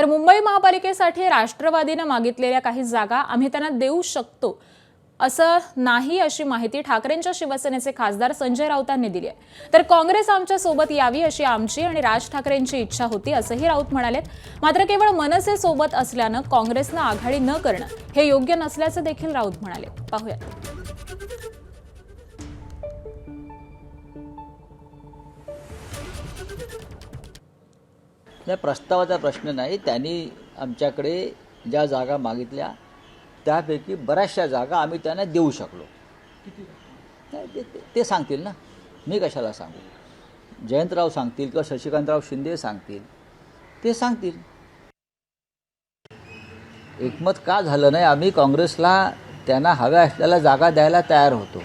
तर मुंबई महापालिकेसाठी राष्ट्रवादीने मागितलेल्या काही जागा आम्ही त्यांना देऊ शकतो असं नाही, अशी माहिती ठाकरेंच्या शिवसेनेचे खासदार संजय राऊतांनी दिली आहे। तर काँग्रेस आमच्या सोबत यावी अशी आमची आणि राज ठाकरेंची इच्छा होती असंही राऊत म्हणालेत। मात्र केवळ मनसे सोबत असल्यानं काँग्रेसनं आघाडी न करणं हे योग्य नसल्याचं देखील राऊत म्हणाले। पाहूया। या प्रस्तावाचा प्रश्न नाही। त्यांनी आमच्याकडे ज्या जागा मागितल्या त्यापैकी बऱ्याचशा जागा आम्ही त्यांना देऊ शकलो। ते सांगतील ना, मी कशाला सांगू। जयंतराव सांगतील किंवा शशिकांतराव शिंदे सांगतील, ते सांगतील। एकमत का झालं नाही? आम्ही काँग्रेसला त्यांना हव्या असलेल्या जागा द्यायला तयार होतो।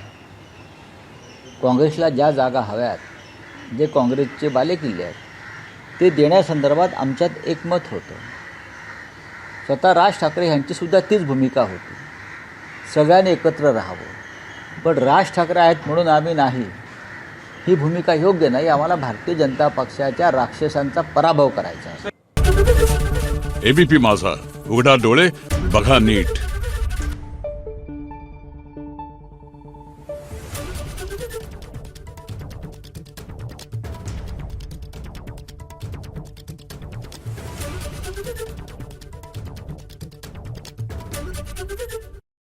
काँग्रेसला ज्या जागा हव्यात, जे काँग्रेसचे बालेकिल्ले आहेत, ते देण्यासंदर्भात आमच्यात एकमत होतं। स्वतः राज ठाकरे यांची सुद्धा तीच भूमिका होती, सगळ्यांनी एकत्र राहावं। पण राज ठाकरे आहेत म्हणून आम्ही नाही, ही भूमिका योग्य नाही। आम्हाला भारतीय जनता पक्षाच्या राक्षसांचा पराभव करायचा आहे। एबीपी माझा, उघडा डोळे बघा नीट।